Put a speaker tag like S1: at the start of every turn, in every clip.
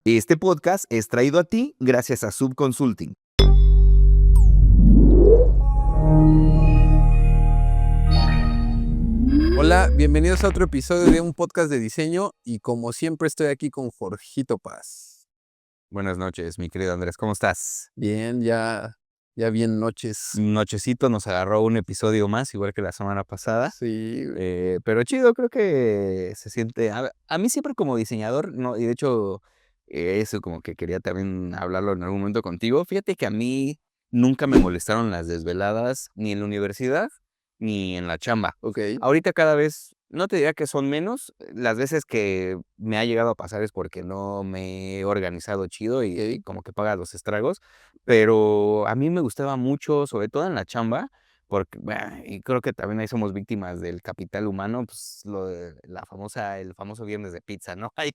S1: Este podcast es traído a ti gracias a Subconsulting.
S2: Hola, bienvenidos a otro episodio de un podcast de diseño y como siempre estoy aquí con Jorgito Paz.
S1: Buenas noches, mi querido Andrés, ¿cómo estás?
S2: Bien, ya bien noches.
S1: Nochecito nos agarró un episodio más, igual que la semana pasada.
S2: Sí,
S1: Pero chido, creo que se siente. A mí siempre como diseñador, no, y de hecho, eso como que quería también hablarlo en algún momento contigo. Fíjate que a mí nunca me molestaron las desveladas, ni en la universidad, ni en la chamba.
S2: ok.
S1: Ahorita cada vez, no te diría que son menos, las veces que me ha llegado a pasar es porque no me he organizado chido y
S2: Ok.
S1: como que paga los estragos, pero a mí me gustaba mucho, sobre todo en la chamba, porque, y creo que también ahí somos víctimas del capital humano, pues el famoso viernes de pizza, ¿no? Ay,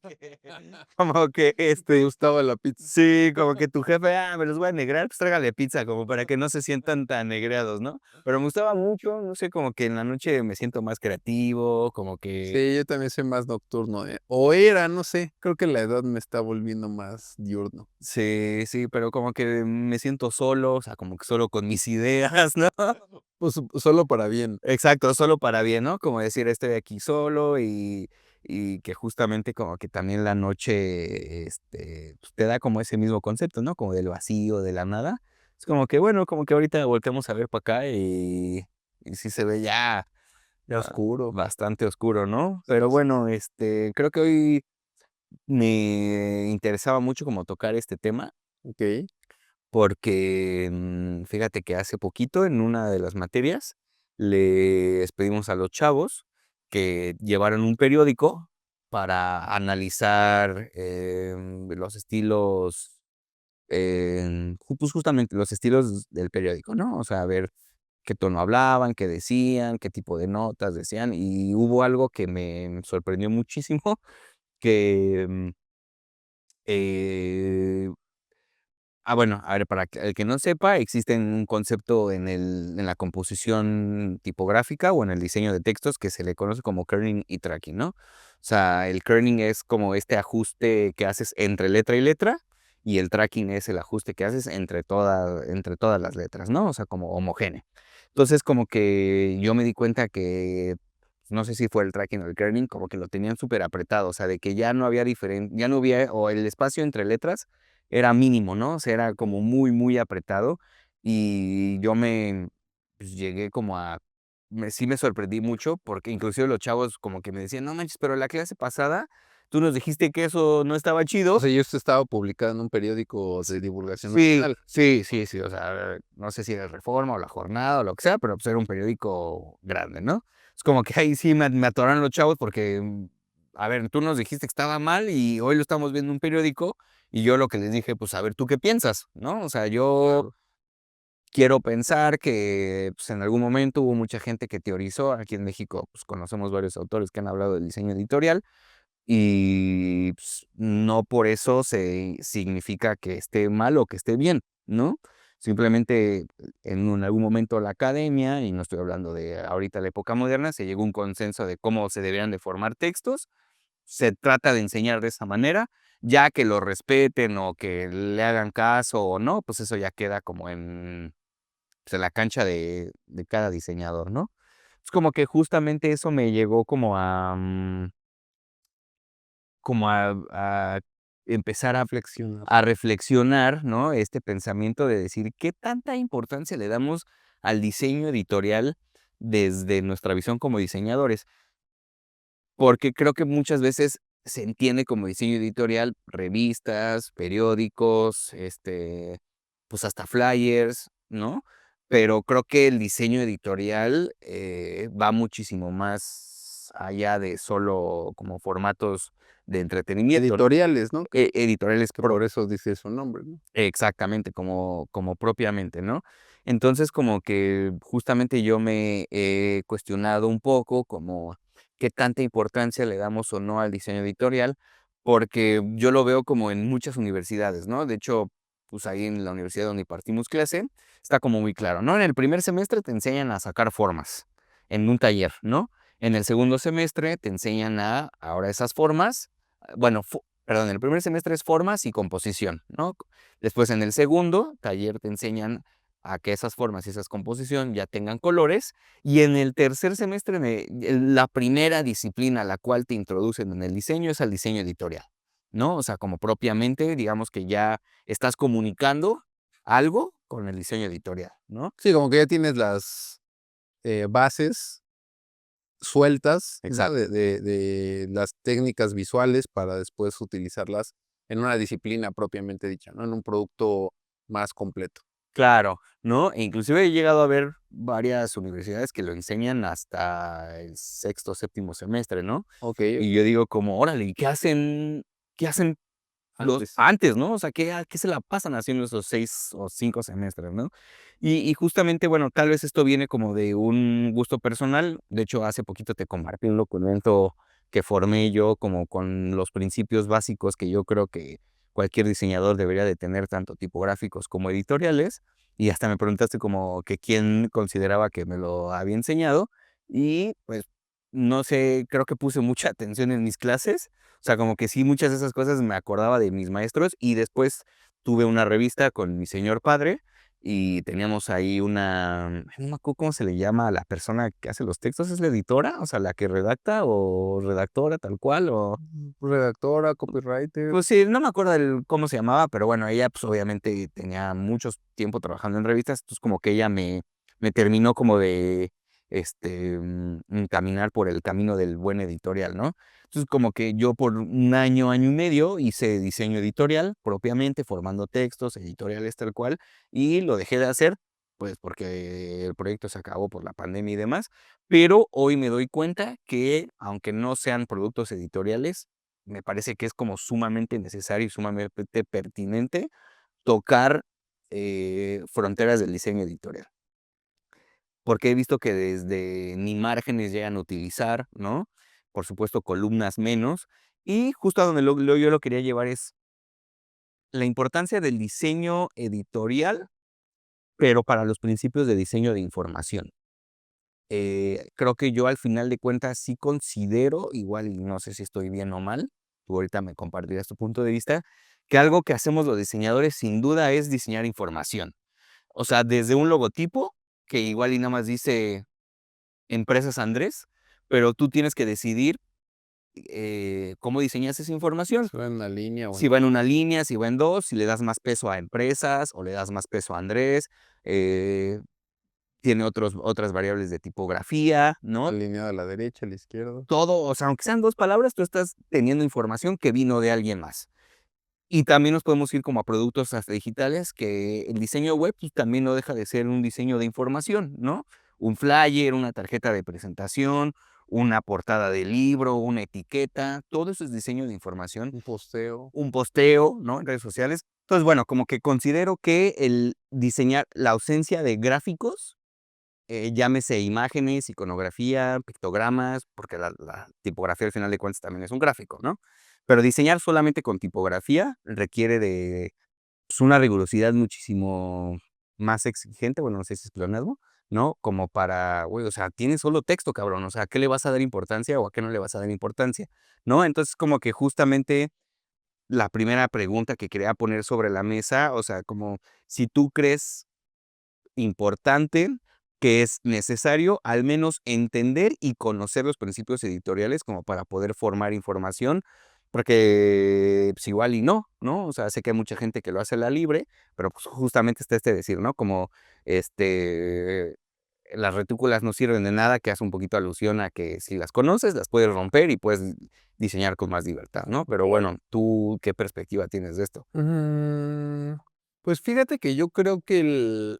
S1: como que
S2: ¿Te gustaba la pizza?
S1: sí, como que tu jefe, me los voy a negrear, pues tráigale pizza, como para que no se sientan tan negreados, ¿no? Pero me gustaba mucho, no sé, como que en la noche me siento más creativo, como que
S2: Sí, yo también soy más nocturno, o era, no sé, creo que la edad me está volviendo más diurno.
S1: sí, pero como que me siento solo, o sea, como que solo con mis ideas, ¿no?
S2: Pues solo para bien.
S1: Exacto, solo para bien, ¿no? Como decir, estoy aquí solo y que justamente como que también la noche, pues, te da como ese mismo concepto, ¿no? Como del vacío, de la nada. Es como que, bueno, como que ahorita volteamos a ver para acá y sí se ve ya
S2: Ya oscuro.
S1: bastante oscuro, ¿no? Pero bueno, creo que hoy me interesaba mucho como tocar este tema
S2: Ok.
S1: porque fíjate que hace poquito en una de las materias les pedimos a los chavos que llevaran un periódico para analizar los estilos, pues justamente los estilos del periódico, ¿no? O sea, ver qué tono hablaban, qué decían, qué tipo de notas decían. Y hubo algo que me sorprendió muchísimo, que eh, bueno, a ver, para que el que no sepa, existe un concepto en la composición tipográfica o en el diseño de textos que se le conoce como kerning y tracking, ¿no? O sea, el kerning es como este ajuste que haces entre letra y letra, y el tracking es el ajuste que haces entre todas las letras, ¿no? O sea, como homogéneo. Entonces, como que yo me di cuenta que, no sé si fue el tracking o el kerning, como que lo tenían súper apretado, o sea, de que ya no había ya no había, o el espacio entre letras era mínimo, ¿no? O sea, era como muy, muy apretado y yo pues, llegué como sí me sorprendí mucho porque inclusive los chavos como que me decían, no manches, pero la clase pasada tú nos dijiste que eso no estaba
S2: O
S1: chido.
S2: sea, y esto estaba publicado en un periódico de divulgación
S1: Sí,
S2: nacional.
S1: sí, o sea, no sé si era Reforma o La Jornada o lo que sea, pero pues era un periódico grande, ¿no? Es como que ahí sí me atoraron los chavos porque, a ver, tú nos dijiste que estaba mal y hoy lo estamos viendo en un periódico y yo lo que les dije, pues a ver, ¿tú qué piensas? ¿No? O sea, yo
S2: Claro.
S1: quiero pensar que pues, en algún momento hubo mucha gente que teorizó, aquí en México pues conocemos varios autores que han hablado del diseño editorial, y pues, no por eso significa que esté mal o que esté bien, ¿no? Simplemente en algún momento la academia, y no estoy hablando de ahorita la época moderna, se llegó a un consenso de cómo se deberían de formar textos, se trata de enseñar de esa manera, ya que lo respeten o que le hagan caso o no, pues eso ya queda como pues, en la cancha de cada diseñador, ¿no? Es como que justamente eso me llegó como a empezar
S2: Flexionar.
S1: a reflexionar, ¿no? Este pensamiento de decir, ¿qué tanta importancia le damos al diseño editorial desde nuestra visión como diseñadores? Porque creo que muchas veces se entiende como diseño editorial revistas, periódicos, pues hasta flyers, ¿no? Pero creo que el diseño editorial va muchísimo más allá de solo como formatos de entretenimiento, ¿no?
S2: Editoriales, ¿no?
S1: Editoriales
S2: Que por eso dice su nombre, ¿no?
S1: exactamente, como propiamente, ¿no? Entonces, como que justamente yo me he cuestionado un poco como qué tanta importancia le damos o no al diseño editorial, porque yo lo veo como en muchas universidades, ¿no? De hecho, pues ahí en la universidad donde partimos clase, está como muy claro, ¿no? En el primer semestre te enseñan a sacar formas en un taller, ¿no? En el segundo semestre te enseñan ahora esas formas, bueno, perdón, el primer semestre es formas y composición, ¿no? Después en el segundo taller te enseñan a que esas formas y esas composición ya tengan colores. Y en el tercer semestre, la primera disciplina a la cual te introducen en el diseño es al diseño editorial, ¿no? O sea, como propiamente, digamos que ya estás comunicando algo con el diseño editorial, ¿no?
S2: Sí, como que ya tienes las bases sueltas, ¿no?
S1: Exacto.
S2: De las técnicas visuales para después utilizarlas en una disciplina propiamente dicha, ¿no? En un producto más completo.
S1: Claro, ¿no? E inclusive he llegado a ver varias universidades que lo enseñan hasta el sexto, séptimo semestre, ¿no?
S2: Ok,
S1: Y yo digo como, órale, ¿y qué hacen los
S2: antes.
S1: antes, ¿no? O sea, ¿qué se la pasan haciendo esos 6 o 5 semestres, no? Y justamente, bueno, tal vez esto viene como de un gusto personal. De hecho, hace poquito te compartí un documento que formé yo como con los principios básicos que yo creo que cualquier diseñador debería de tener, tanto tipográficos como editoriales. Y hasta me preguntaste como que quién consideraba que me lo había enseñado. Y pues, no sé, creo que puse mucha atención en mis clases. O sea, como que sí, muchas de esas cosas me acordaba de mis maestros. Y después tuve una revista con mi señor padre y teníamos ahí no me acuerdo cómo se le llama a la persona que hace los textos, ¿es la editora? O sea, la que redacta o redactora tal cual, o
S2: Redactora, copywriter.
S1: pues sí, no me acuerdo cómo se llamaba, pero bueno, ella pues obviamente tenía mucho tiempo trabajando en revistas, entonces como que ella me terminó como de caminar por el camino del buen editorial, ¿no? Entonces como que yo por un año, año y medio hice diseño editorial propiamente, formando textos, editoriales tal cual, y lo dejé de hacer, pues porque el proyecto se acabó por la pandemia y demás, pero hoy me doy cuenta que aunque no sean productos editoriales, me parece que es como sumamente necesario y sumamente pertinente tocar fronteras del diseño editorial. Porque he visto que desde ni márgenes llegan a utilizar, ¿no? Por supuesto, columnas menos. Y justo a donde yo lo quería llevar es la importancia del diseño editorial, pero para los principios de diseño de información. Creo que yo al final de cuentas sí considero, igual y no sé si estoy bien o mal, tú ahorita me compartirás tu punto de vista, que algo que hacemos los diseñadores sin duda es diseñar información. O sea, desde un logotipo, que igual y nada más dice Empresas Andrés, pero tú tienes que decidir cómo diseñas esa información.
S2: Se va en una línea o
S1: Si va en una línea, si va en dos, si le das más peso a empresas o le das más peso a Andrés. eh, Tiene otras variables de tipografía, ¿no?
S2: alineada a la derecha, a la izquierda.
S1: Todo, o sea, aunque sean 2 palabras, tú estás teniendo información que vino de alguien más. Y también nos podemos ir como a productos hasta digitales, que el diseño web, pues, también no deja de ser un diseño de información, ¿no? Un flyer, una tarjeta de presentación, una portada de libro, una etiqueta, todo eso es diseño de información,
S2: Un posteo.
S1: un posteo, ¿no? En redes sociales. Entonces, bueno, como que considero que el diseñar la ausencia de gráficos, llámese imágenes, iconografía, pictogramas, porque la tipografía al final de cuentas también es un gráfico, ¿no? Pero diseñar solamente con tipografía requiere de pues, una rigurosidad muchísimo más exigente, bueno, no sé si es pleonasmo, ¿no? Como para, güey, o sea, tienes solo texto, cabrón, o sea, ¿a qué le vas a dar importancia o a qué no le vas a dar importancia? ¿No? Entonces, como que justamente la primera pregunta que quería poner sobre la mesa, o sea, como si tú crees importante, que es necesario al menos entender y conocer los principios editoriales como para poder formar información, porque pues igual y no, ¿no? O sea, sé que hay mucha gente que lo hace a la libre, pero pues justamente está decir, ¿no? Como este las retículas no sirven de nada, que hace un poquito alusión a que si las conoces, las puedes romper y puedes diseñar con más libertad, ¿no? Pero bueno, ¿tú qué perspectiva tienes de esto?
S2: Pues fíjate que yo creo que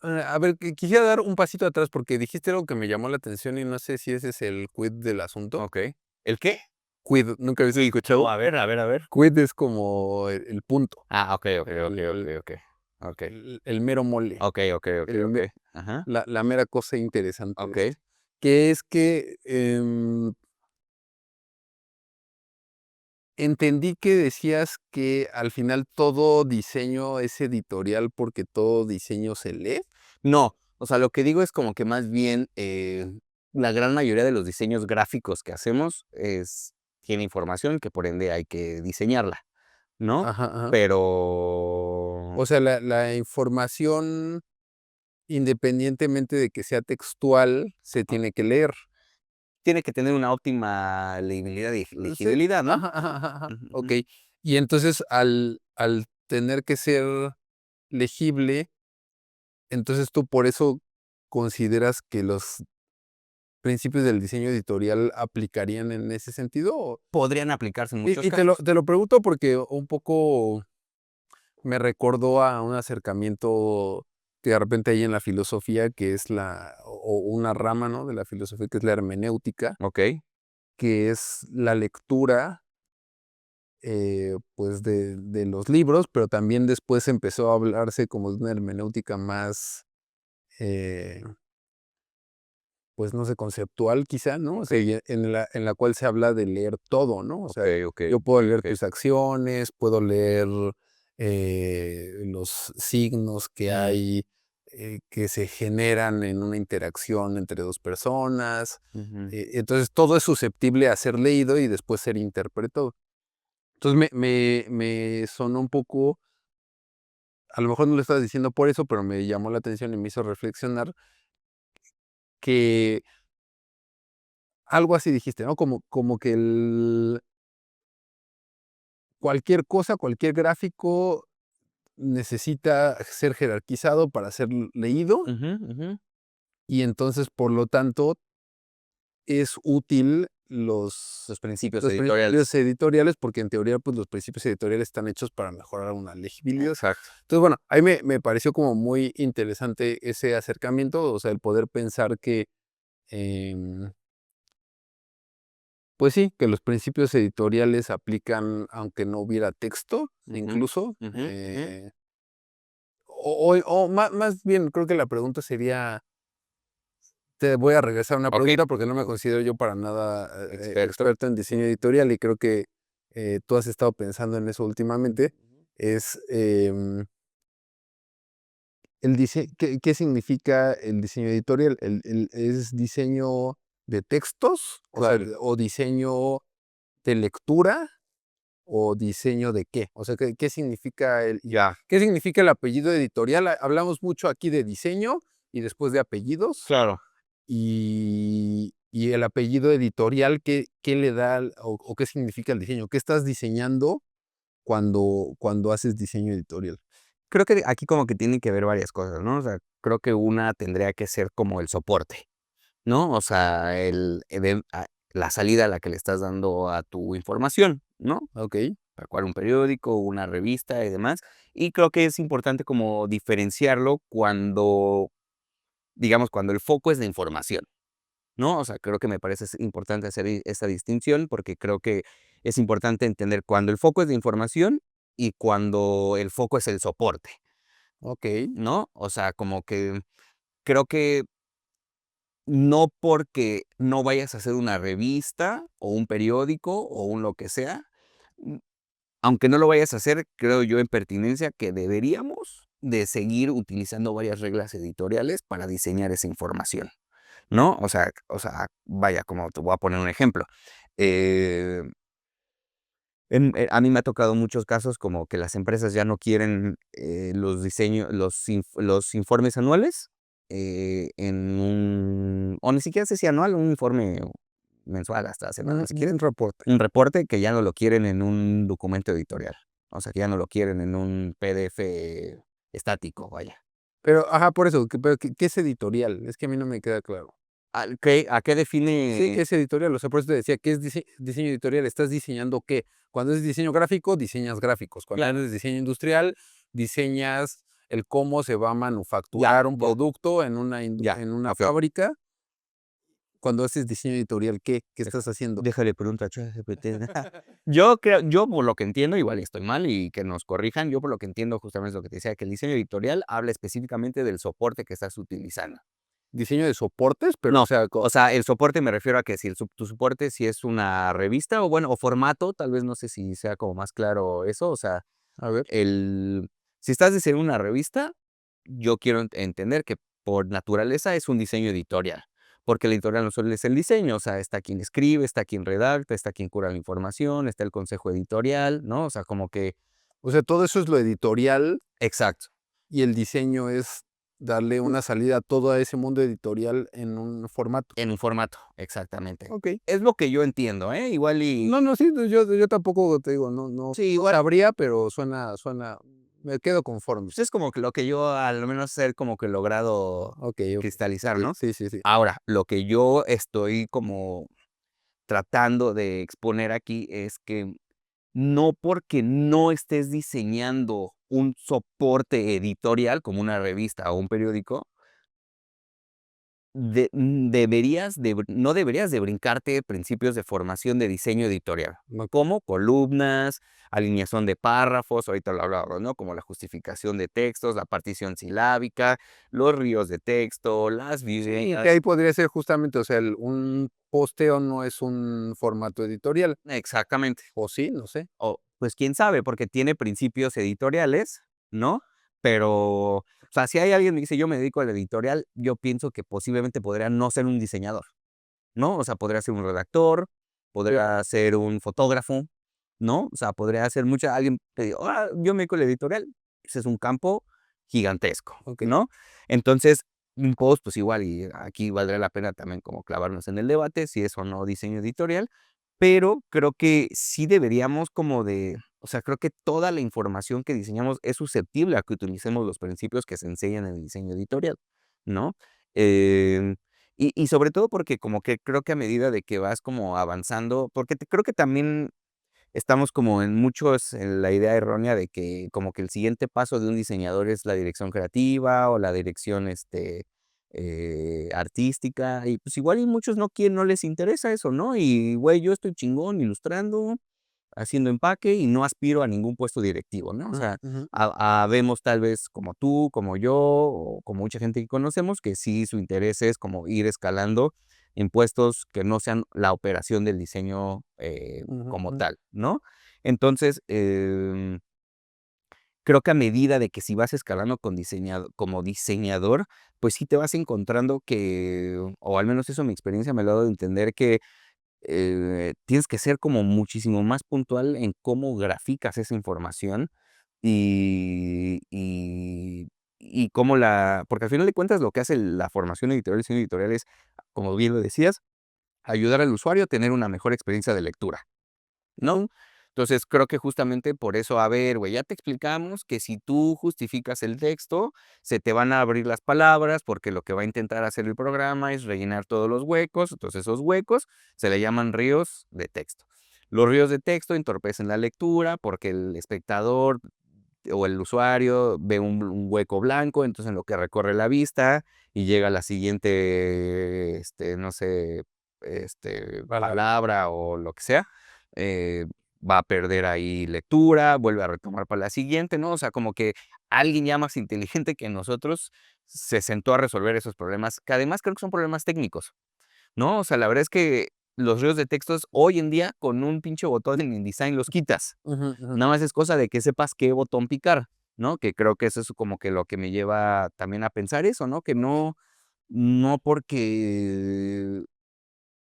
S2: a ver, que quisiera dar un pasito atrás porque dijiste algo que me llamó la atención y no sé si ese es el quid del asunto.
S1: Okey. ¿El qué?
S2: Quid, ¿nunca habías
S1: Sí. No,
S2: escuchado?
S1: a ver, a ver, a ver.
S2: Quid es como el punto,
S1: Ah, okey, okey, okey,
S2: el
S1: okey, okey. Okey.
S2: el mero mole,
S1: Okey, okey, okey,
S2: el me
S1: okey. Ajá.
S2: la mera cosa interesante de
S1: Okey.
S2: esto, que es que, entendí que decías que al final todo diseño es editorial porque todo diseño se lee.
S1: No, o sea, lo que digo es como que más bien, la gran mayoría de los diseños gráficos que hacemos es tiene información que por ende hay que diseñarla, ¿no?
S2: Ajá, ajá.
S1: Pero
S2: O sea, la información, independientemente de que sea textual, se tiene que leer.
S1: tiene que tener una óptima legibilidad y
S2: Sí,
S1: legibilidad, ¿no?
S2: ajá, ajá, ajá, ajá.
S1: Ujú, ujú.
S2: Okey. Y entonces, al tener que ser legible, entonces, ¿tú por eso consideras que los principios del diseño editorial aplicarían en ese sentido? O
S1: Podrían aplicarse en muchos
S2: y te lo
S1: casos.
S2: te lo pregunto porque un poco me recordó a un acercamiento que de repente hay en la filosofía, que es o una rama, ¿no?, de la filosofía, que es la hermenéutica,
S1: Okey.
S2: que es la lectura, pues, de los libros, pero también después empezó a hablarse como de una hermenéutica más, eh, pues, no sé, conceptual quizá, ¿no? O sea,
S1: Okey,
S2: y en la cual se habla de leer todo, ¿no? O sea,
S1: okey, okey,
S2: yo puedo leer
S1: okey.
S2: tus acciones, puedo leer, los signos que
S1: Mm,
S2: hay, que se generan en una interacción entre 2 personas.
S1: ujú.
S2: Entonces, todo es susceptible a ser leído y después ser interpretado. Entonces, me sonó un poco, a lo mejor no lo estabas diciendo por eso, pero me llamó la atención y me hizo reflexionar que algo así dijiste, ¿no? Como que cualquier cosa, cualquier gráfico necesita ser jerarquizado para ser leído,
S1: Ujú, ujú.
S2: y entonces, por lo tanto, es útil
S1: Los principios
S2: los
S1: editoriales.
S2: principios editoriales, porque en teoría, pues, los principios editoriales están hechos para mejorar una legibilidad.
S1: Exacto.
S2: Entonces, bueno, ahí me pareció como muy interesante ese acercamiento, o sea, el poder pensar que, em, pues sí, que los principios editoriales aplican aunque no hubiera texto,
S1: Ujú,
S2: incluso,
S1: ujú, ujú.
S2: o más bien, creo que la pregunta sería, te voy a regresar una
S1: Okey,
S2: pregunta, porque no me considero yo para nada,
S1: experto.
S2: experto en diseño editorial, y creo que, tú has estado pensando en eso últimamente,
S1: Ujú.
S2: es, ¿qué significa el diseño editorial? ¿Es diseño de textos? O sea,
S1: Claro.
S2: o diseño de lectura, o diseño de qué? O sea, ¿qué significa
S1: Ya,
S2: qué significa el apellido editorial? Hablamos mucho aquí de diseño y después de apellidos,
S1: claro.
S2: y el apellido editorial, ¿qué le da o qué significa el diseño? ¿Qué estás diseñando cuando haces diseño editorial?
S1: Creo que aquí como que tienen que ver varias cosas, ¿no? O sea, creo que una tendría que ser como el soporte, ¿no? O sea, la salida a la que le estás dando a tu información, ¿no?
S2: Okey,
S1: Tal cual un periódico, una revista y demás. Y creo que es importante como diferenciarlo cuando, digamos, cuando el foco es la información, ¿no? O sea, creo que me parece importante hacer esa distinción porque creo que es importante entender cuando el foco es la información y cuando el foco es el soporte,
S2: okey,
S1: ¿no? O sea, como que creo que no porque no vayas a hacer una revista o un periódico o un lo que sea, mm, aunque no lo vayas a hacer, creo yo en pertinencia que deberíamos de seguir utilizando varias reglas editoriales para diseñar esa información, ¿no? O sea, vaya, como te voy a poner un ejemplo. Eh, a mí me ha tocado muchos casos como que las empresas ya no quieren, los informes anuales, en un o ni siquiera sé si anual, un informe mensual, hasta semanal, si quieren,
S2: un reporte.
S1: un reporte que ya no lo quieren en un documento editorial. O sea, que ya no lo quieren en un PDF estático, vaya.
S2: Pero, ajá, por eso, pero, ¿qué es editorial? Es que a mí no me queda claro.
S1: ¿A qué
S2: Sí, ¿qué
S1: define?
S2: es editorial? O sea, por eso te decía, ¿qué es diseño editorial? ¿Estás diseñando qué? Cuando es diseño gráfico, diseñas gráficos. Cuando
S1: Claro,
S2: es diseño industrial, diseñas el cómo se va a
S1: ya,
S2: manufacturar un
S1: ya,
S2: producto
S1: ya,
S2: en una
S1: okey.
S2: fábrica. Cuando haces diseño editorial, ¿qué estás haciendo?
S1: Déjale pregunto a ChatGPT. Yo por lo que entiendo, igual y estoy mal y que nos corrijan, yo por lo que entiendo justamente es lo que te decía, que el diseño editorial habla específicamente del soporte que estás utilizando.
S2: Diseño de soportes, pero, o
S1: No,
S2: sea,
S1: o sea, el soporte me refiero a que si tu soporte si es una revista o bueno, o formato, tal vez no sé si sea como más claro eso, o sea,
S2: a ver.
S1: si estás diseñando una revista, yo quiero entender que por naturaleza es un diseño editorial, porque la editorial no solo es el diseño, o sea, está quien escribe, está quien redacta, está quien cura la información, está el consejo editorial, ¿no? O sea, como que
S2: O sea, todo eso es lo editorial
S1: exacto,
S2: y el diseño es darle una salida a todo ese mundo editorial en un formato.
S1: en un formato, exactamente.
S2: Okey.
S1: Es lo que yo entiendo, ¿eh? Igual y
S2: No, no, sí, yo tampoco te digo,
S1: sí,
S2: no
S1: igual,
S2: sabría, pero suena me quedo conforme.
S1: pues, es como que lo que yo al menos ser como que logrado
S2: Okey.
S1: cristalizar,
S2: Sí,
S1: ¿no?
S2: sí, sí, sí.
S1: Ahora, lo que yo estoy como tratando de exponer aquí es que no porque no estés diseñando un soporte editorial, como una revista o un periódico, no deberías de brincarte principios de formación de diseño editorial,
S2: Okey.
S1: como columnas, alineación de párrafos, ahorita lo hablábamos, ¿no? Como la justificación de textos, la partición silábica, los ríos de texto, las
S2: Sí, que
S1: videos.
S2: ahí podría ser justamente, o sea, un posteo no es un formato editorial,
S1: Exactamente.
S2: ¿o sí? No sé.
S1: O, pues, quién sabe, porque tiene principios editoriales, ¿no? Pero, o sea, si hay alguien que dice: "Yo me dedico a la editorial", yo pienso que posiblemente podría no ser un diseñador, ¿no? O sea, podría ser un redactor, podría ser un fotógrafo, ¿no? O sea, podría ser mucha alguien que diga: "Ah, yo me dedico a la editorial". Ese es un campo gigantesco,
S2: Okey.
S1: ¿no? Entonces, un post, pues, igual, y aquí valdría la pena también como clavarnos en el debate, si es o no diseño editorial, pero creo que sí deberíamos como de o sea, creo que toda la información que diseñamos es susceptible a que utilicemos los principios que se enseñan en el diseño editorial, ¿no? Y sobre todo porque como que creo que a medida de que vas como avanzando, porque creo que también estamos como en muchos en la idea errónea de que como que el siguiente paso de un diseñador es la dirección creativa o la dirección artística, y pues igual y muchos no les interesa eso, ¿no? Y güey, yo estoy chingón ilustrando, haciendo empaque y no aspiro a ningún puesto directivo, ¿no? O sea,
S2: Ujú.
S1: habemos tal vez como tú, como yo, o como mucha gente que conocemos, que sí su interés es como ir escalando en puestos que no sean la operación del diseño
S2: Ujú,
S1: como
S2: ujú.
S1: tal, ¿no? Entonces, creo que a medida de que si vas escalando como diseñador, pues sí te vas encontrando que, o al menos eso mi experiencia me lo ha dado a entender que tienes que ser como muchísimo más puntual en cómo graficas esa información y y cómo porque al final de cuentas lo que hace la formación editorial, el diseño editorial es, como bien lo decías, ayudar al usuario a tener una mejor experiencia de lectura, ¿no? Entonces, creo que justamente por eso, a ver, güey, ya te explicamos que si tú justificas el texto, se te van a abrir las palabras, porque lo que va a intentar hacer el programa es rellenar todos los huecos, entonces esos huecos se le llaman ríos de texto. Los ríos de texto entorpecen la lectura porque el espectador o el usuario ve un hueco blanco, entonces en lo que recorre la vista y llega a la siguiente, no sé,
S2: Palabra.
S1: palabra o lo que sea, eh, va a perder ahí lectura, vuelve a retomar para la siguiente, ¿no? O sea, como que alguien ya más inteligente que nosotros se sentó a resolver esos problemas, que además creo que son problemas técnicos, ¿no? O sea, la verdad es que los ríos de textos hoy en día con un pinche botón en InDesign los quitas.
S2: Ujú, ujú.
S1: Nada más es cosa de que sepas qué botón picar, ¿no? Que creo que eso es como que lo que me lleva también a pensar eso, ¿no? Que no porque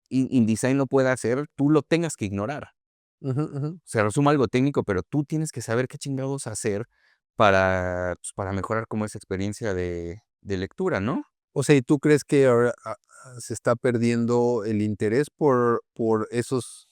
S1: InDesign lo pueda hacer, tú lo tengas que ignorar.
S2: Ujú, ujú.
S1: Se resume algo técnico, pero tú tienes que saber qué chingados hacer para, pues, para mejorar como esa experiencia de lectura, ¿no?
S2: O sea, ¿y tú crees que ahora, se está perdiendo el interés por esos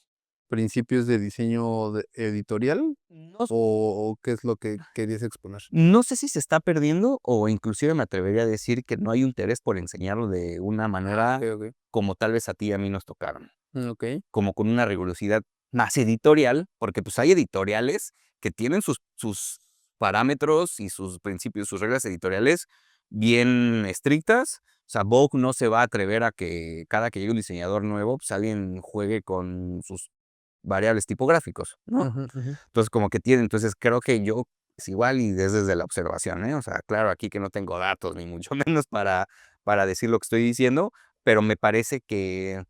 S2: principios de diseño editorial?
S1: No
S2: ¿O qué es lo que querías exponer?
S1: no sé si se está perdiendo, o inclusive me atrevería a decir que no hay interés por enseñarlo de una manera
S2: Okey, okey.
S1: como tal vez a ti y a mí nos tocaron.
S2: Okey.
S1: Como con una rigurosidad más editorial, porque, pues, hay editoriales que tienen sus parámetros y sus principios, sus reglas editoriales bien estrictas. O sea, Vogue no se va a atrever a que cada que llegue un diseñador nuevo, pues, alguien juegue con sus variables tipográficos, ¿no?
S2: Ujú, ujú.
S1: Entonces, como que tiene entonces, creo que yo es igual y es desde la observación, ¿eh? O sea, claro, aquí que no tengo datos, ni mucho menos para decir lo que estoy diciendo, pero me parece que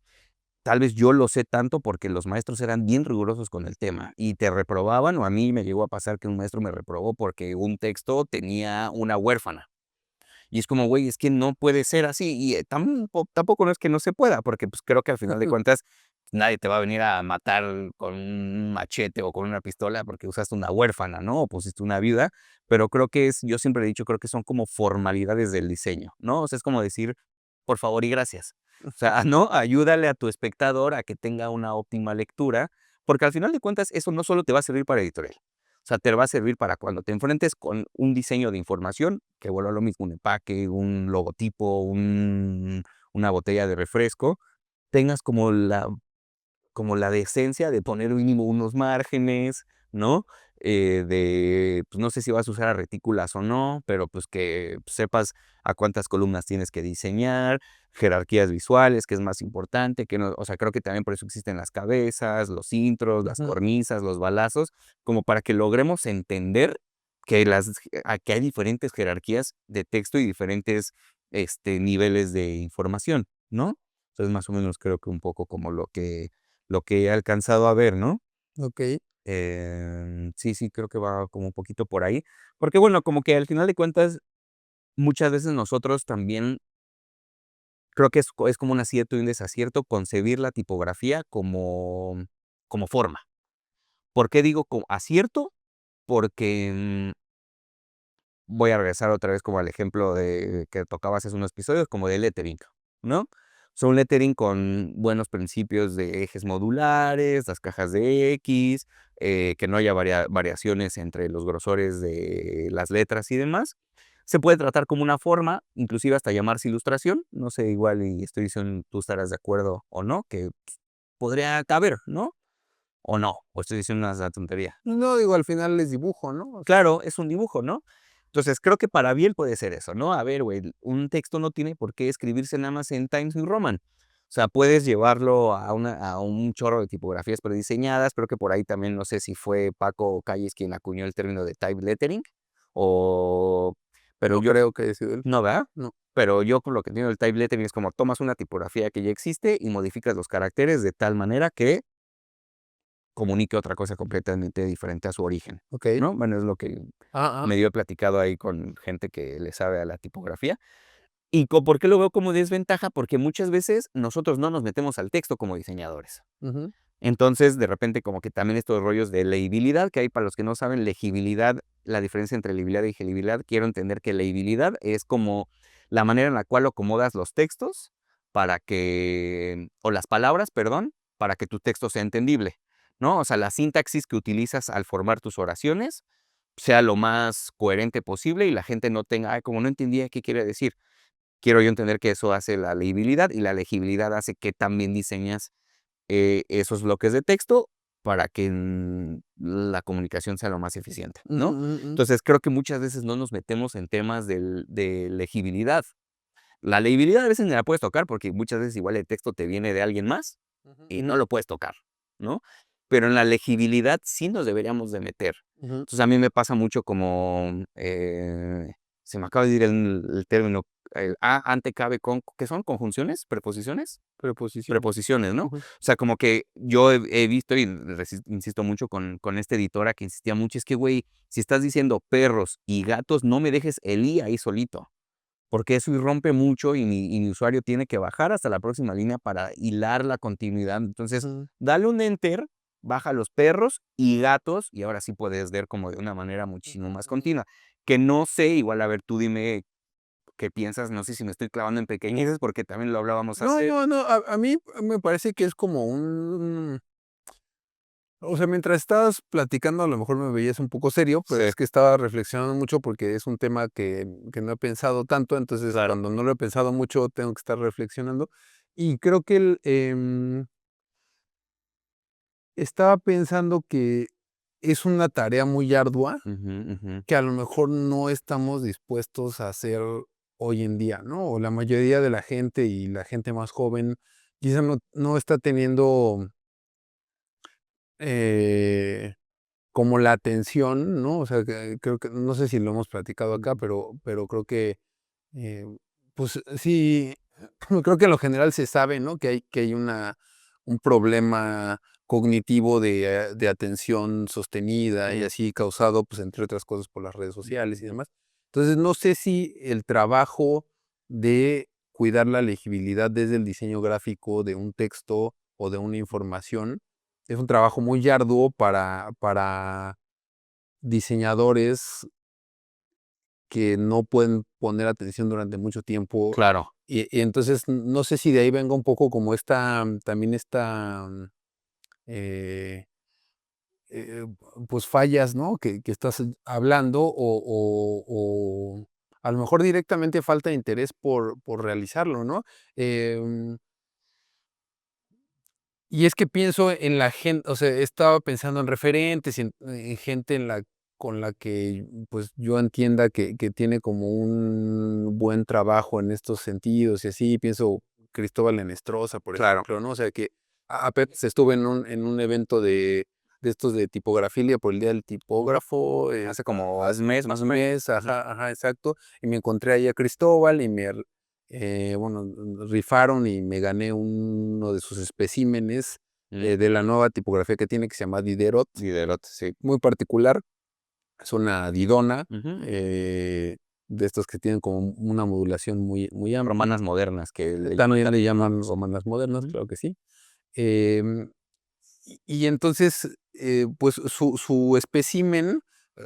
S1: tal vez yo lo sé tanto porque los maestros eran bien rigurosos con el tema y te reprobaban, o a mí me llegó a pasar que un maestro me reprobó porque un texto tenía una huérfana. Y es como, güey, es que no puede ser así. Y tampoco no es que no se pueda, porque pues creo que al final de cuentas nadie te va a venir a matar con un machete o con una pistola porque usaste una huérfana, ¿no? O pusiste una viuda, pero creo que yo siempre he dicho, creo que son como formalidades del diseño, ¿no? O sea, es como decir, por favor y gracias. O sea, ¿no? Ayúdale a tu espectador a que tenga una óptima lectura, porque al final de cuentas eso no solo te va a servir para editorial. O sea, te va a servir para cuando te enfrentes con un diseño de información, que vuelva a lo mismo, un empaque, un logotipo, una botella de refresco, tengas como la decencia de poner mínimo unos márgenes, ¿no? Pues no sé si vas a usar retículas o no, pero pues que sepas a cuántas columnas tienes que diseñar, jerarquías visuales, que es más importante, que no, o sea, creo que también por eso existen las cabezas, los intros, las
S2: Ujú.
S1: cornisas, los balazos, como para que logremos entender que hay diferentes jerarquías de texto y diferentes niveles de información, ¿no? Entonces, más o menos creo que un poco como lo que he alcanzado a ver, ¿no?
S2: Okey.
S1: Sí, creo que va como un poquito por ahí. Porque, bueno, como que al final de cuentas, muchas veces nosotros también creo que es como un acierto y un desacierto concebir la tipografía como forma. ¿Por qué digo acierto? Porque voy a regresar otra vez como al ejemplo de que tocabas hace unos episodios, como de lettering, ¿no? Son lettering con buenos principios de ejes modulares, las cajas de X, que no haya variaciones entre los grosores de las letras y demás. Se puede tratar como una forma, inclusive hasta llamarse ilustración. No sé, igual y estoy diciendo, tú estarás de acuerdo o no, que podría caber, ¿no? O no, o estoy diciendo una tontería.
S2: No, digo, al final es dibujo, ¿no? O sea,
S1: Claro, es un dibujo, ¿no? Entonces, creo que para bien puede ser eso, ¿no? A ver, güey, un texto no tiene por qué escribirse nada más en Times New Roman. O sea, puedes llevarlo a un chorro de tipografías prediseñadas. Creo que por ahí también, no sé si fue Paco Calles quien acuñó el término de type lettering, o, pero
S2: no
S1: yo,
S2: creo que haya sido él.
S1: no, ¿verdad?
S2: No.
S1: Pero yo con lo que entiendo del type lettering es como tomas una tipografía que ya existe y modificas los caracteres de tal manera que comunique otra cosa completamente diferente a su origen,
S2: Okey.
S1: ¿no? Bueno, es lo que
S2: Ah,
S1: medio he platicado ahí con gente que le sabe a la tipografía. ¿Y por qué lo veo como desventaja? Porque muchas veces nosotros no nos metemos al texto como diseñadores.
S2: ujú.
S1: Entonces, de repente, como que también estos rollos de legibilidad, que hay para los que no saben, legibilidad, la diferencia entre legibilidad y legibilidad, quiero entender que legibilidad es como la manera en la cual acomodas los textos o las palabras, perdón, para que tu texto sea entendible, ¿no? O sea, la sintaxis que utilizas al formar tus oraciones sea lo más coherente posible y la gente no tenga, ay, como no entendía qué quiere decir. Quiero yo entender que eso hace la legibilidad y la legibilidad hace que también diseñas esos bloques de texto para que la comunicación sea lo más eficiente,
S2: Ujú,
S1: ¿no?
S2: ujú, ujú.
S1: Entonces, creo que muchas veces no nos metemos en temas de legibilidad. La legibilidad a veces ni la puedes tocar porque muchas veces igual el texto te viene de alguien más
S2: Ujú,
S1: y no lo puedes tocar, ¿no? Pero en la legibilidad sí nos deberíamos de meter.
S2: ujú.
S1: Entonces, a mí me pasa mucho como, se me acaba de ir el término, ante, cabe, ¿qué son? ¿Conjunciones? ¿Preposiciones?
S2: Preposiciones.
S1: Preposiciones, ¿no? O
S2: Ujú.
S1: sea, como que yo he visto y insisto mucho con esta editora que insistía mucho, es que, güey, si estás diciendo perros y gatos, no me dejes el i ahí solito, porque eso irrumpe mucho y mi usuario tiene que bajar hasta la próxima línea para hilar la continuidad. Entonces,
S2: Ujú,
S1: dale un enter, baja los perros y gatos, y ahora sí puedes ver como de una manera muchísimo
S2: ujú,
S1: más
S2: ujú.
S1: continua. Que no sé, igual, a ver, tú dime qué piensas, no sé si me estoy clavando en pequeñeces, porque también lo hablábamos
S2: No,
S1: hace.
S2: no, no, a mí me parece que es como un o sea, mientras estabas platicando, a lo mejor me veías un poco serio, pero
S1: Sí,
S2: es que estaba reflexionando mucho porque es un tema que no he pensado tanto, entonces,
S1: claro.
S2: cuando no lo he pensado mucho, tengo que estar reflexionando. Y creo que estaba pensando que es una tarea muy ardua,
S1: Ujú, ujú.
S2: que a lo mejor no estamos dispuestos a hacer hoy en día, ¿no? O la mayoría de la gente y la gente más joven quizá no está teniendo, eh, como la atención, ¿no? O sea, que creo que no sé si lo hemos platicado acá,
S1: Ujú.
S2: pero creo que, eh, pues sí, creo que en lo general se sabe, ¿no? Que hay un problema cognitivo de atención sostenida y
S1: Sí.
S2: así causado, pues, entre otras cosas, por las redes sociales y demás. Entonces, no sé si el trabajo de cuidar la legibilidad desde el diseño gráfico de un texto o de una información es un trabajo muy arduo para diseñadores que no pueden poner atención durante mucho tiempo.
S1: Claro.
S2: Y entonces, no sé si de ahí venga un poco como también eh, eh, pues fallas, ¿no? Que estás hablando o a lo mejor directamente falta de interés por realizarlo, ¿no? Em, y es que pienso en la gente, o sea, estaba pensando en referentes, en gente con la que pues yo entienda que tiene como un buen trabajo en estos sentidos y así, pienso Cristóbal Enestrosa, por
S1: Claro.
S2: ejemplo, ¿no? O sea, que apenas estuve en un evento de estos de tipografilia por el Día del Tipógrafo,
S1: Hace como
S2: hace
S1: un mes, más o menos.
S2: mes, ajá, exacto, y me encontré ahí a Cristóbal y bueno, rifaron y me gané uno de sus especímenes de la nueva tipografía que tiene, que se llama Diderot,
S1: Diderot, sí.
S2: muy particular. Es una Didona,
S1: Ujú.
S2: de estos que tienen como una modulación muy amplia.
S1: Romanas modernas que le
S2: Ya le llaman romanas modernas,
S1: Ujú.
S2: claro que sí. Em, y entonces, pues su espécimen,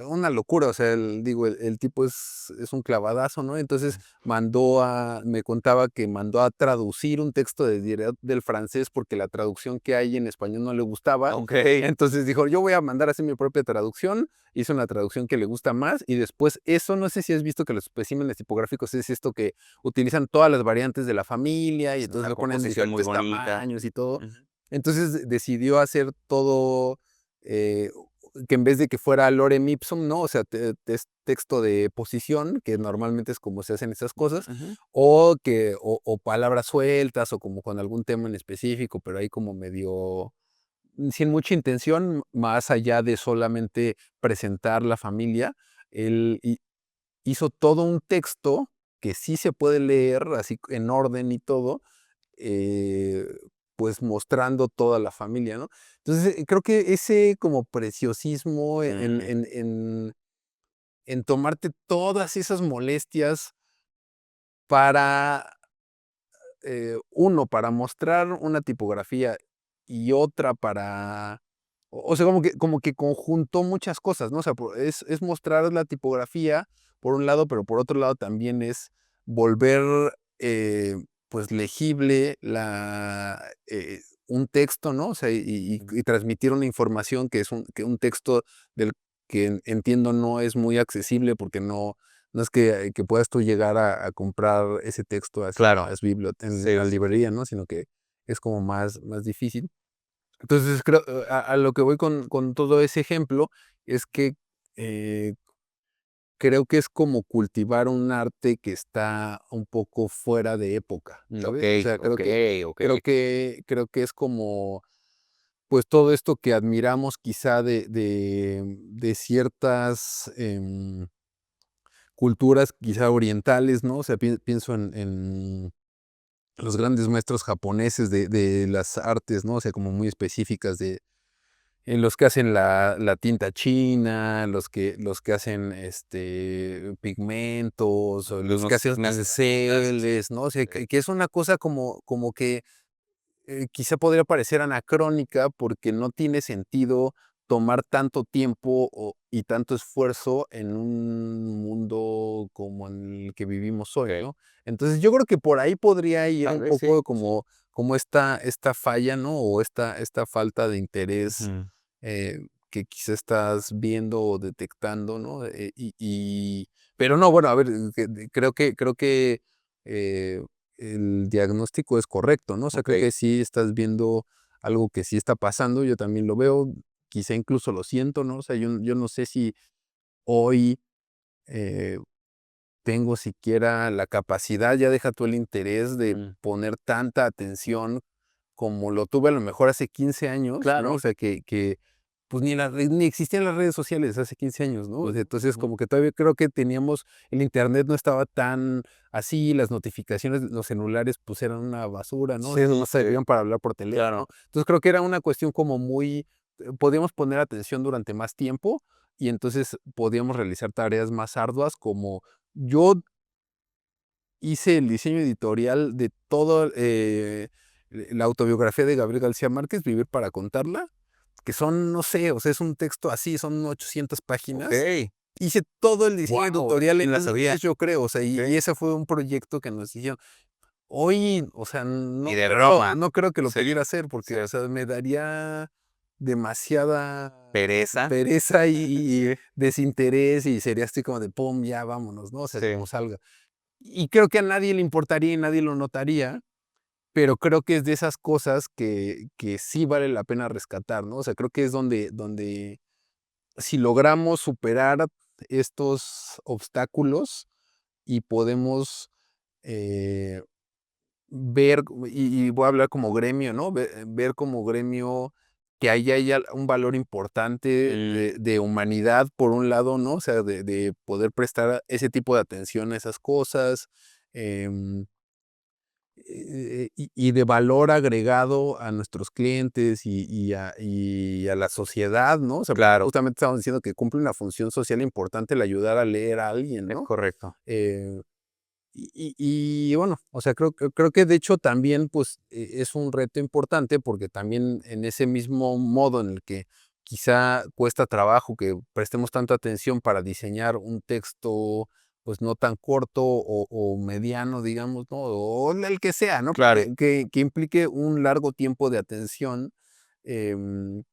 S2: una locura, o sea, digo, el tipo es un clavadazo, ¿no? Entonces me contaba que mandó a traducir un texto de Diderot del francés porque la traducción que hay en español no le gustaba.
S1: Okey.
S2: Entonces dijo, yo voy a mandar a hacer mi propia traducción. Hizo una traducción que le gusta más y después eso, no sé si has visto que los especímenes tipográficos es esto que utilizan todas las variantes de la familia y
S1: Es
S2: entonces
S1: una
S2: lo ponen en
S1: composición muy
S2: diferentes
S1: bonita.
S2: tamaños y todo.
S1: Ujú.
S2: Entonces decidió hacer todo, eh, que en vez de que fuera lorem ipsum, ¿no? O sea, texto de posición, que normalmente es como se hacen esas cosas,
S1: Ujú.
S2: o palabras sueltas, o como con algún tema en específico, pero ahí como medio, sin mucha intención, más allá de solamente presentar la familia. Él hizo todo un texto que sí se puede leer así en orden y todo, eh, pues mostrando toda la familia, ¿no? Entonces, creo que ese como preciosismo
S1: Mm.
S2: en tomarte todas esas molestias para, uno, para mostrar una tipografía y otra o sea, como que conjuntó muchas cosas, ¿no? O sea, es mostrar la tipografía por un lado, pero por otro lado también es volver, pues, legible un texto, ¿no? O sea, y transmitir una información que un texto del que entiendo no es muy accesible porque no es que puedas tú llegar a comprar ese texto así en
S1: Claro.
S2: las en
S1: Sí,
S2: la
S1: sí, sí.
S2: librería, ¿no? Sino que es como más difícil. Entonces, creo, a lo que voy con todo ese ejemplo es que, eh, creo que es como cultivar un arte que está un poco fuera de época, ¿sabes? O
S1: Okey,
S2: sea,
S1: okey, okey.
S2: creo que es como, pues, todo esto que admiramos quizá de ciertas, culturas quizá orientales, ¿no? O sea, pienso en los grandes maestros japoneses de las artes, ¿no? O sea, como muy específicas en los que hacen la tinta china, los que hacen, pigmentos, o los que
S1: Unos
S2: hacen
S1: unas
S2: pinceles, ¿no? O sea, que es una cosa como que quizá podría parecer anacrónica porque no tiene sentido tomar tanto tiempo y tanto esfuerzo en un mundo como en el que vivimos hoy,
S1: okey.
S2: ¿no? Entonces yo creo que por ahí podría ir
S1: Tal
S2: un
S1: vez sí.
S2: poco como esta falla, ¿no? O esta falta de interés
S1: Ujú.
S2: que quizá estás viendo o detectando, ¿no? Pero no, bueno, a ver, creo que eh, el diagnóstico es correcto, ¿no? O sea, creo
S1: Okey.
S2: que sí estás viendo algo que sí está pasando, yo también lo veo, quizá incluso lo siento, ¿no? O sea, yo no sé si hoy eh, tengo siquiera la capacidad, ya deja tú el interés de
S1: Mm.
S2: poner tanta atención como lo tuve a lo mejor hace 15 años, ¿no? O
S1: Claro.
S2: sea, pues ni existían las redes sociales hace 15 años, ¿no? O sea,
S1: Ujú,
S2: entonces,
S1: ujú.
S2: como que todavía creo que el internet no estaba tan así, las notificaciones de los celulares, pues, eran una basura, ¿no? O
S1: Sí,
S2: sea, nomás
S1: sí,
S2: servían para hablar por teléfono.
S1: claro.
S2: Entonces, creo que era una cuestión como muy podíamos poner atención durante más tiempo, y entonces podíamos realizar tareas más arduas, como yo hice el diseño editorial de todo, la autobiografía de Gabriel García Márquez, Vivir para contarla, que son, no sé, o sea, es un texto así, son 800 páginas.
S1: Okey.
S2: Hice todo el diseño
S1: Guau,
S2: editorial
S1: ni
S2: en
S1: la
S2: un
S1: sabía.
S2: mes, yo creo, o sea,
S1: Okey.
S2: y ese fue un proyecto que nos hicieron. Hoy, o sea,
S1: Ni de broma.
S2: no creo que lo
S1: Sí,
S2: pudiera hacer
S1: sí.
S2: porque, o sea, me daría demasiada
S1: ¿Pereza?
S2: pereza y
S1: Sí,
S2: desinterés, y sería así como de pum, ya vámonos, ¿no? O sea,
S1: sí.
S2: como salga. Y creo que a nadie le importaría y nadie lo notaría, pero creo que es de esas cosas que sí vale la pena rescatar, ¿no? O sea, creo que es donde si logramos superar estos obstáculos y podemos, eh, ver, y voy a hablar como gremio, ¿no? Ver como gremio que ahí hay un valor importante
S1: Mm,
S2: de humanidad, por un lado, ¿no? O sea, de poder prestar ese tipo de atención a esas cosas, em, y de valor agregado a nuestros clientes y a la sociedad, ¿no? O sea,
S1: claro,
S2: justamente estamos diciendo que cumple una función social importante el ayudar a leer a alguien,
S1: es
S2: ¿no?
S1: correcto.
S2: Eh, y bueno, o sea, creo que de hecho también, pues, es un reto importante, porque también en ese mismo modo en el que quizá cuesta trabajo que prestemos tanta atención para diseñar un texto, pues, no tan corto o mediano, digamos, ¿no? O el que sea, ¿no?
S1: Claro,
S2: Que implique un largo tiempo de atención, em,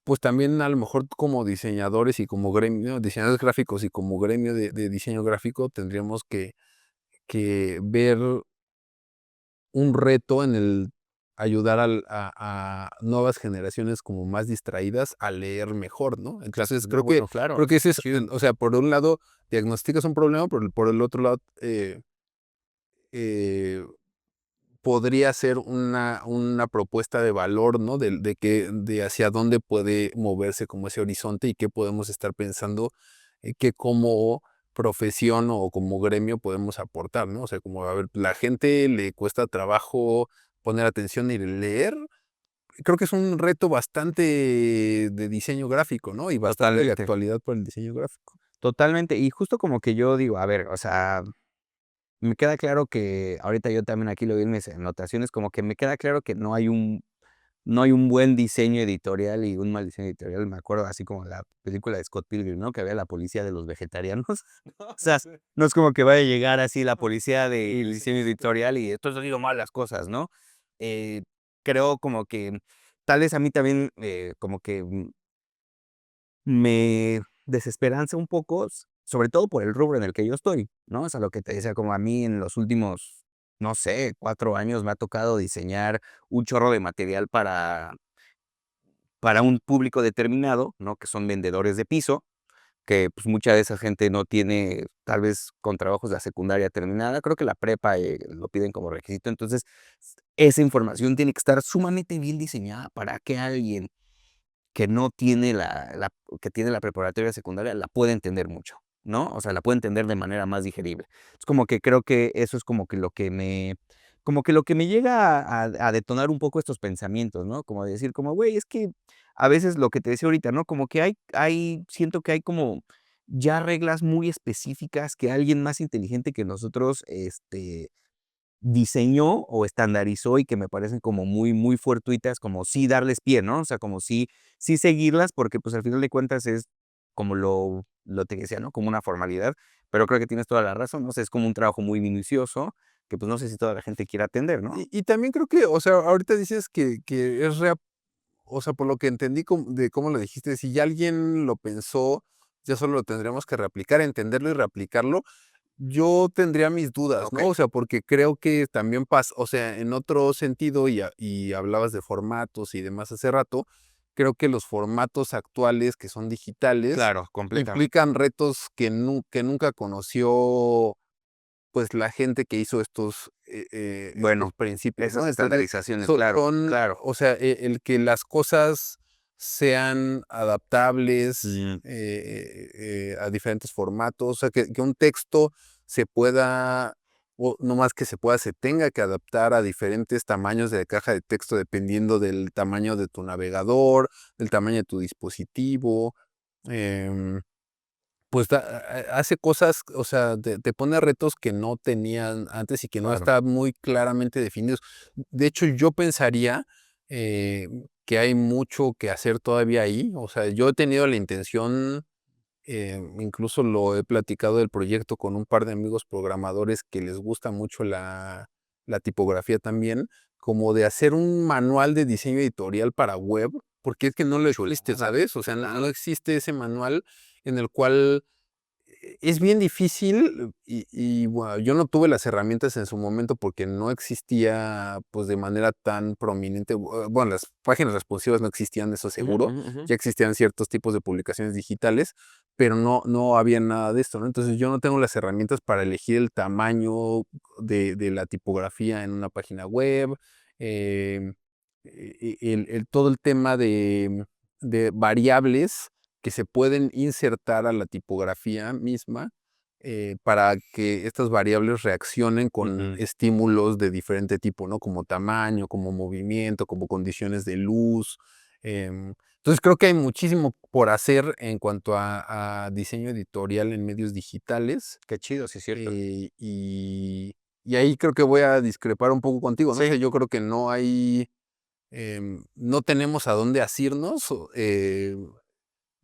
S2: pues, también a lo mejor como diseñadores y como gremio, diseñadores gráficos y como gremio de diseño gráfico, tendríamos que ver un reto en el ayudar a nuevas generaciones como más distraídas a leer mejor, ¿no? Entonces,
S1: no, bueno, claro,
S2: creo que ese
S1: está
S2: es,
S1: chido.
S2: o sea, por un lado diagnosticas un problema, por el otro lado, eh, podría ser una propuesta de valor, ¿no? De hacia dónde puede moverse como ese horizonte y qué podemos estar pensando, que como profesión o como gremio podemos aportar, ¿no? O sea, como, a ver, la gente le cuesta trabajo poner atención y leer. Creo que es un reto bastante de diseño gráfico, ¿no? Y bastante de
S1: Totalmente,
S2: actualidad por el diseño gráfico.
S1: totalmente. Y justo como que yo digo, a ver, o sea, me queda claro que ahorita yo también aquí lo vi en mis anotaciones, como que me queda claro que no hay un buen diseño editorial y un mal diseño editorial. Me acuerdo así como la película de Scott Pilgrim, ¿no? Que había la policía de los vegetarianos. O sea,
S2: Sí,
S1: no es como que vaya a llegar así la policía del diseño editorial y entonces digo malas cosas, ¿no? Eh, creo como que tal vez a mí también como que me desesperanza un poco, sobre todo por el rubro en el que yo estoy, ¿no? O sea, lo que te decía, como a mí en los últimos, no sé, 4 años me ha tocado diseñar un chorro de material para un público determinado, ¿no? Que son vendedores de piso, que, pues, mucha de esa gente no tiene, tal vez, con trabajos de la secundaria terminada. Creo que la prepa, lo piden como requisito. Entonces, esa información tiene que estar sumamente bien diseñada para que alguien que no tiene que tiene la preparatoria secundaria la puede entender mucho, ¿no? O sea, la puede entender de manera más digerible. Es como que creo que eso es como que lo que me llega a detonar un poco estos pensamientos, ¿no? Como de decir como, güey, es que a veces lo que te decía ahorita, ¿no? Como que siento que hay como ya reglas muy específicas que alguien más inteligente que nosotros, diseñó o estandarizó y que me parecen como muy, muy fortuitas, como sí darles pie, ¿no? O sea, como sí seguirlas, porque, pues, al final de cuentas es como lo te decía, ¿no? Como una formalidad, pero creo que tienes toda la razón, ¿no? O sea, es como un trabajo muy minucioso que, pues, no sé si toda la gente quiera atender, ¿no?
S2: y también creo que, o sea, ahorita dices que es o sea, por lo que entendí de cómo lo dijiste, si ya alguien lo pensó, ya solo lo tendríamos que reaplicar, entenderlo y reaplicarlo. Yo tendría mis dudas, ¿no?
S1: Okey.
S2: O sea, porque creo que también pasa, o sea, en otro sentido, y hablabas de formatos y demás hace rato, creo que los formatos actuales que son digitales
S1: Claro, completamente.
S2: implican retos que nunca conoció, pues, la gente que hizo estos
S1: Bueno,
S2: principios, ¿no?
S1: esas
S2: Entonces,
S1: estandarizaciones, claro,
S2: son,
S1: claro.
S2: o sea, el que las cosas sean adaptables,
S1: Mm,
S2: a diferentes formatos, o sea, que un texto se pueda, o no más que se pueda, se tenga que adaptar a diferentes tamaños de caja de texto dependiendo del tamaño de tu navegador, del tamaño de tu dispositivo. pues hace cosas, o sea, te pone retos que no tenían antes y que no
S1: Claro.
S2: están muy claramente definidos. De hecho, yo pensaría que hay mucho que hacer todavía ahí. O sea, yo he tenido la intención, incluso lo he platicado del proyecto con un par de amigos programadores que les gusta mucho la tipografía también, como de hacer un manual de diseño editorial para web, porque es que no lo existe, ¿sabes? O sea, no existe ese manual en el cual es bien difícil bueno, yo no tuve las herramientas en su momento porque no existía, pues, de manera tan prominente, bueno, las páginas responsivas no existían, eso
S1: Ujú,
S2: seguro,
S1: ujú, ujú.
S2: ya existían ciertos tipos de publicaciones digitales, pero no había nada de esto, ¿no? Entonces, yo no tengo las herramientas para elegir el tamaño de la tipografía en una página web, em, todo el tema de variables que se pueden insertar a la tipografía misma, para que estas variables reaccionen con
S1: Ujú.
S2: estímulos de diferente tipo, ¿no? Como tamaño, como movimiento, como condiciones de luz. Entonces creo que hay muchísimo por hacer en cuanto a diseño editorial en medios digitales.
S1: Qué chido, sí es cierto.
S2: eh, y, y ahí creo que voy a discrepar un poco contigo, ¿no? O
S1: Sí.
S2: sea, yo creo que no hay, no tenemos a dónde asirnos,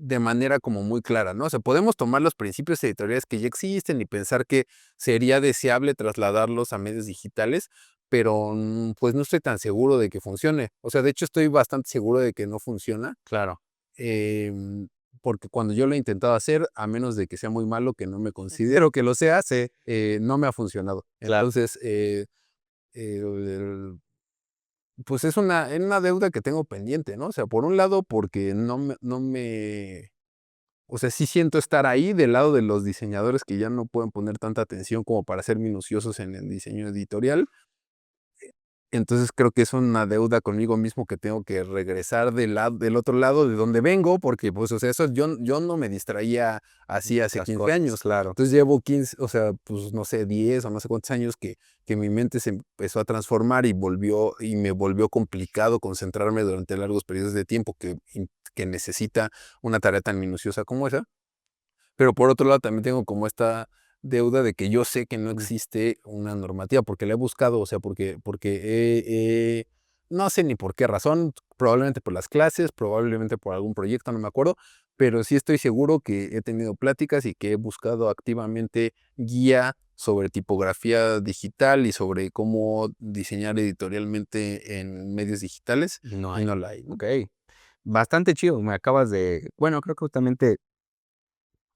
S2: de manera como muy clara, ¿no? O sea, podemos tomar los principios editoriales que ya existen y pensar que sería deseable trasladarlos a medios digitales, pero pues no estoy tan seguro de que funcione. O sea, de hecho estoy bastante seguro de que no funciona,
S1: Claro.
S2: em, porque cuando yo lo he intentado hacer, a menos de que sea muy malo, que no me considero que lo sea,
S1: Sí,
S2: no me ha funcionado.
S1: claro.
S2: Entonces, pues es una deuda que tengo pendiente, ¿no? O sea, por un lado, porque o sea, sí siento estar ahí del lado de los diseñadores que ya no pueden poner tanta atención como para ser minuciosos en el diseño editorial. Entonces creo que es una deuda conmigo mismo que tengo que regresar del otro lado de donde vengo, porque pues, o sea, eso yo no me distraía así hace
S1: Las
S2: 15
S1: cosas,
S2: años.
S1: claro.
S2: Entonces llevo 15, o sea, pues no sé, 10 o no sé cuántos años que mi mente se empezó a transformar y me volvió complicado concentrarme durante largos periodos de tiempo que necesita una tarea tan minuciosa como esa. Pero por otro lado, también tengo como esta deuda de que yo sé que no
S1: Mm.
S2: existe una normativa, porque la he buscado, o sea, no sé ni por qué razón, probablemente por las clases, probablemente por algún proyecto, no me acuerdo, pero sí estoy seguro que he tenido pláticas y que he buscado activamente guía sobre tipografía digital y sobre cómo diseñar editorialmente en medios digitales,
S1: No
S2: y
S1: hay.
S2: no la hay, ¿no?
S1: Okey. Bastante chido. Me acabas de bueno, creo que justamente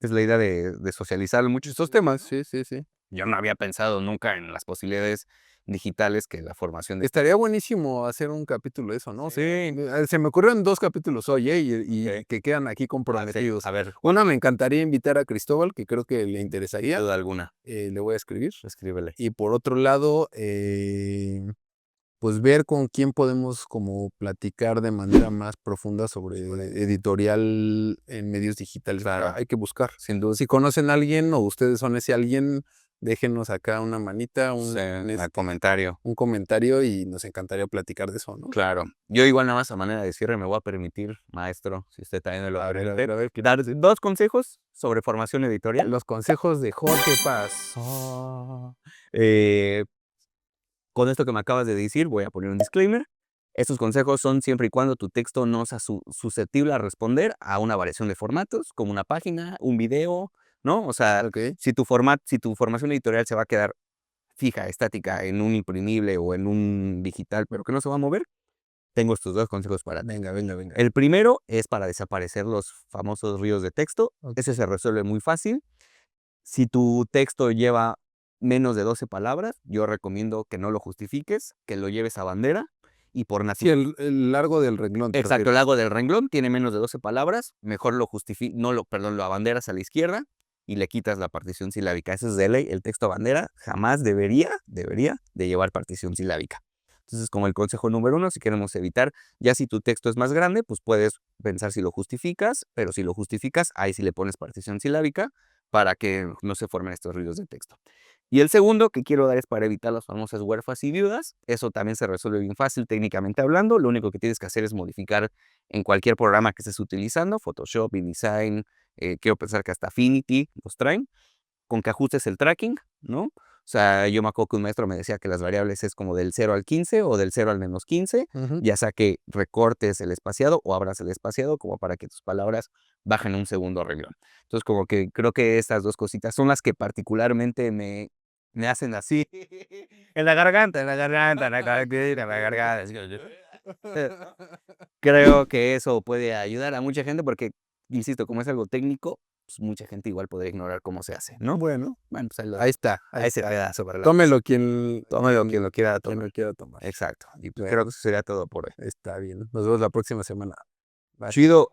S1: es la idea de socializar mucho estos temas, ¿no?
S2: Sí, sí, sí.
S1: Yo no había pensado nunca en las posibilidades digitales que la formación de
S2: Estaría buenísimo hacer un capítulo de eso, ¿no? O sea,
S1: sí,
S2: se me ocurrieron 2 capítulos hoy, y
S1: okey.
S2: que quedan aquí
S1: Ah, sí,
S2: comprometidos.
S1: a ver,
S2: Uno, me encantaría invitar a Cristóbal, que creo que le
S1: sin
S2: interesaría,
S1: duda alguna,
S2: le voy a escribir.
S1: escríbele.
S2: Y por otro lado, pues ver con quién podemos como platicar de manera más profunda sobre editorial en medios digitales.
S1: Claro,
S2: Hay que buscar.
S1: sin duda.
S2: Si conocen a alguien o ustedes son ese alguien, déjenos acá una manita,
S1: Sí, al comentario.
S2: un comentario y nos encantaría platicar de eso, ¿no?
S1: Claro. Yo igual nada más a manera de cierre me voy a permitir, maestro, si usted también me lo
S2: A ver, a
S1: permite,
S2: ver, a ver,
S1: dar 2 consejos sobre formación editorial.
S2: los consejos de Jorge Paz.
S1: Pasó. Eh, con esto que me acabas de decir, voy a poner un disclaimer. Estos consejos son siempre y cuando tu texto no sea susceptible a responder a una variación de formatos, como una página, un video, ¿no? O sea,
S2: Okey.
S1: si tu formación editorial se va a quedar fija, estática, en un imprimible o en un digital, pero que no se va a mover, tengo estos 2 consejos para ti.
S2: Venga, venga, venga.
S1: El primero es para desaparecer los famosos ríos de texto.
S2: Ok.
S1: Ese se resuelve muy fácil. Si tu texto lleva menos de 12 palabras, yo recomiendo que no lo justifiques, que lo lleves a bandera y por
S2: Sí,
S1: natu
S2: el largo del renglón, ¿te
S1: exacto, el
S2: refieres?
S1: lago del renglón tiene menos de 12 palabras, mejor lo justifi no lo perdón, lo abanderas a la izquierda y le quitas la partición silábica. Eso es de ley, el texto a bandera jamás debería de llevar partición silábica. Entonces, como el consejo número uno, si queremos evitar, ya si tu texto es más grande, pues puedes pensar si lo justificas, pero si lo justificas, ahí sí le pones partición silábica para que no se formen estos ruidos de texto. Y el segundo que quiero dar es para evitar las famosas huérfanas y viudas. Eso también se resuelve bien fácil técnicamente hablando. Lo único que tienes que hacer es modificar en cualquier programa que estés utilizando, Photoshop, InDesign, quiero pensar que hasta Affinity los traen, con que ajustes el tracking, ¿no? O sea, yo me acuerdo que un maestro me decía que las variables es como del 0 al 15 o del 0 al menos 15, ya sea que recortes el espaciado o abras el espaciado como para que tus palabras bajen un segundo renglón. Entonces, como que creo que estas dos cositas son las que particularmente me hacen así, en la garganta, en la garganta, en la garganta, en la garganta. Creo que eso puede ayudar a mucha gente porque, insisto, como es algo técnico, pues mucha gente igual podría ignorar cómo se hace, ¿no?
S2: Bueno,
S1: Bueno, pues
S2: ahí está,
S1: a ese pedazo para la
S2: tómelo quien
S1: tómelo quien lo quiera
S2: quien
S1: tomar.
S2: lo quiera tomar.
S1: Exacto. Y pues
S2: Bueno,
S1: creo que eso sería todo por hoy.
S2: está bien. Nos vemos la próxima semana. Bye.
S1: Chido.